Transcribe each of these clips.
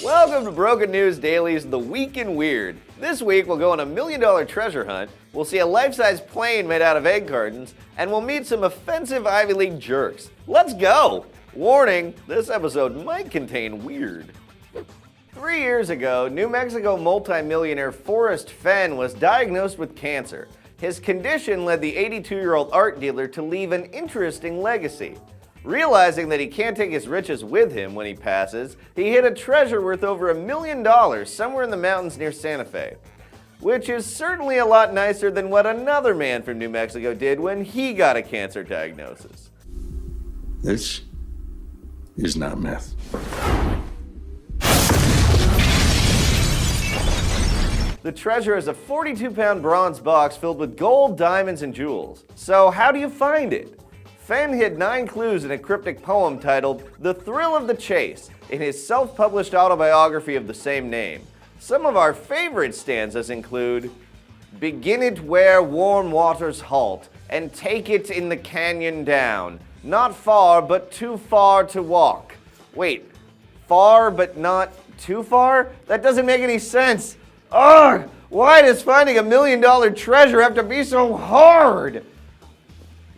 Welcome to Broken News Daily's The Week in Weird. This week we'll go on a $1 million treasure hunt, we'll see a life-size plane made out of egg cartons, and we'll meet some offensive Ivy League jerks. Let's go! Warning, this episode might contain weird. 3 years ago, New Mexico multimillionaire Forrest Fenn was diagnosed with cancer. His condition led the 82-year-old art dealer to leave an interesting legacy. Realizing that he can't take his riches with him when he passes, he hid a treasure worth over $1 million somewhere in the mountains near Santa Fe. Which is certainly a lot nicer than what another man from New Mexico did when he got a cancer diagnosis. This is not meth. The treasure is a 42-pound bronze box filled with gold, diamonds, and jewels. So how do you find it? Fenn hid 9 clues in a cryptic poem titled The Thrill of the Chase in his self-published autobiography of the same name. Some of our favorite stanzas include, "Begin it where warm waters halt, and take it in the canyon down. Not far, but too far to walk." Wait, far but not too far? That doesn't make any sense. Ugh! Why does finding $1 million treasure have to be so hard?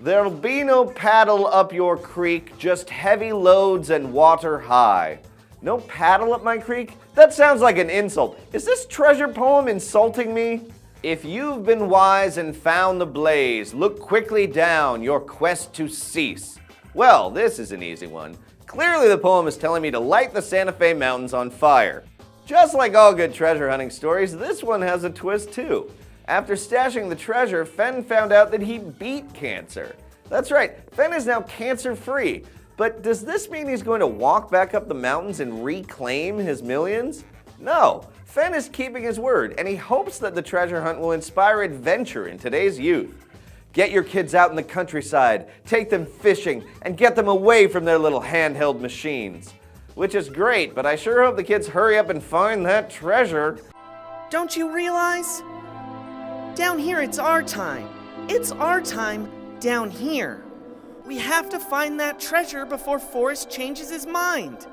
There'll be no paddle up your creek, just heavy loads and water high. No paddle up my creek? That sounds like an insult. Is this treasure poem insulting me? If you've been wise and found the blaze, look quickly down, your quest to cease. Well, this is an easy one. Clearly the poem is telling me to light the Santa Fe mountains on fire. Just like all good treasure hunting stories, this one has a twist too. After stashing the treasure, Fenn found out that he beat cancer. That's right, Fenn is now cancer-free. But does this mean he's going to walk back up the mountains and reclaim his millions? No, Fenn is keeping his word, and he hopes that the treasure hunt will inspire adventure in today's youth. Get your kids out in the countryside, take them fishing, and get them away from their little handheld machines. Which is great, but I sure hope the kids hurry up and find that treasure. Don't you realize? Down here, it's our time. It's our time down here. We have to find that treasure before Forrest changes his mind.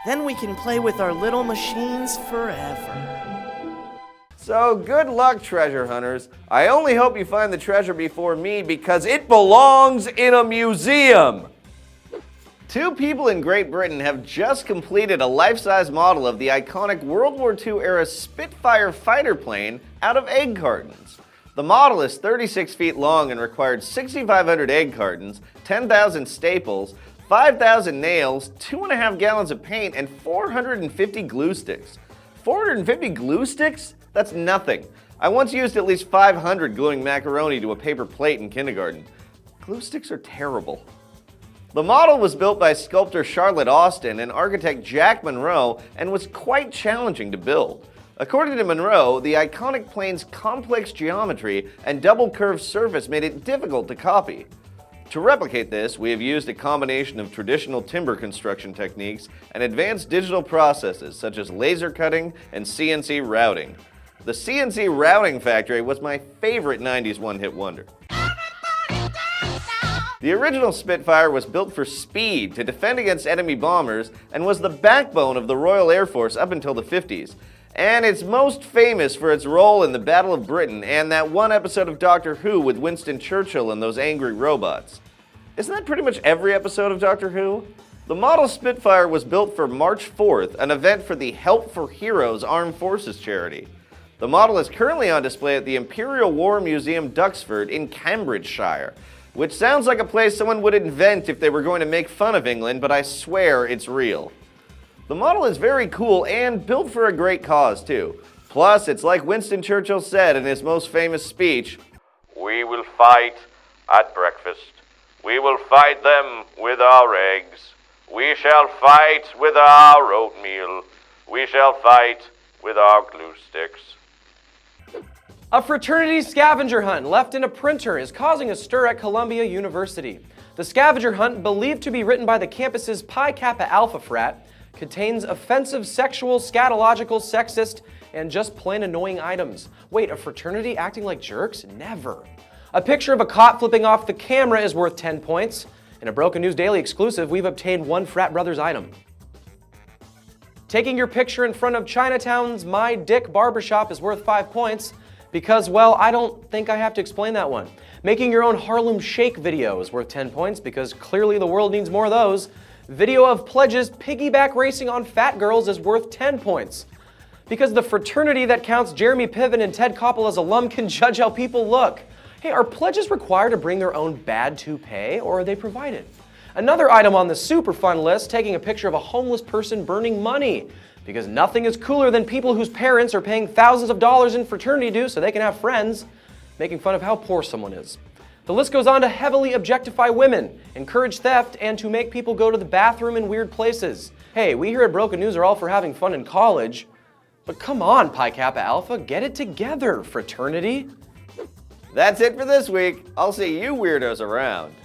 Then we can play with our little machines forever. So good luck, treasure hunters. I only hope you find the treasure before me because it belongs in a museum. 2 people in Great Britain have just completed a life-size model of the iconic World War II-era Spitfire fighter plane out of egg cartons. The model is 36 feet long and required 6,500 egg cartons, 10,000 staples, 5,000 nails, 2.5 gallons of paint, and 450 glue sticks. 450 glue sticks? That's nothing. I once used at least 500 gluing macaroni to a paper plate in kindergarten. Glue sticks are terrible. The model was built by sculptor Charlotte Austin and architect Jack Monroe and was quite challenging to build. According to Monroe, the iconic plane's complex geometry and double-curved surface made it difficult to copy. To replicate this, we have used a combination of traditional timber construction techniques and advanced digital processes such as laser cutting and CNC routing. The CNC routing factory was my favorite 90s one-hit wonder. The original Spitfire was built for speed to defend against enemy bombers and was the backbone of the Royal Air Force up until the 50s. And it's most famous for its role in the Battle of Britain and that one episode of Doctor Who with Winston Churchill and those angry robots. Isn't that pretty much every episode of Doctor Who? The model Spitfire was built for March 4th, an event for the Help for Heroes Armed Forces charity. The model is currently on display at the Imperial War Museum Duxford in Cambridgeshire, which sounds like a place someone would invent if they were going to make fun of England, but I swear it's real. The model is very cool and built for a great cause, too. Plus, it's like Winston Churchill said in his most famous speech, "We will fight at breakfast. We will fight them with our eggs. We shall fight with our oatmeal. We shall fight with our glue sticks." A fraternity scavenger hunt left in a printer is causing a stir at Columbia University. The scavenger hunt, believed to be written by the campus's Pi Kappa Alpha frat, contains offensive, sexual, scatological, sexist, and just plain annoying items. Wait, a fraternity acting like jerks? Never. A picture of a cop flipping off the camera is worth 10 points. In a Broken News Daily exclusive, we've obtained one frat brother's item. Taking your picture in front of Chinatown's My Dick barbershop is worth 5 points because, well, I don't think I have to explain that one. Making your own Harlem Shake video is worth 10 points because clearly the world needs more of those. Video of pledges piggyback racing on fat girls is worth 10 points. Because the fraternity that counts Jeremy Piven and Ted Koppel as alum can judge how people look. Hey, are pledges required to bring their own bad toupee, or are they provided? Another item on the super fun list, taking a picture of a homeless person burning money. Because nothing is cooler than people whose parents are paying thousands of dollars in fraternity dues so they can have friends, making fun of how poor someone is. The list goes on to heavily objectify women, encourage theft, and to make people go to the bathroom in weird places. Hey, we here at Broken News are all for having fun in college. But come on, Pi Kappa Alpha, get it together, fraternity. That's it for this week. I'll see you weirdos around.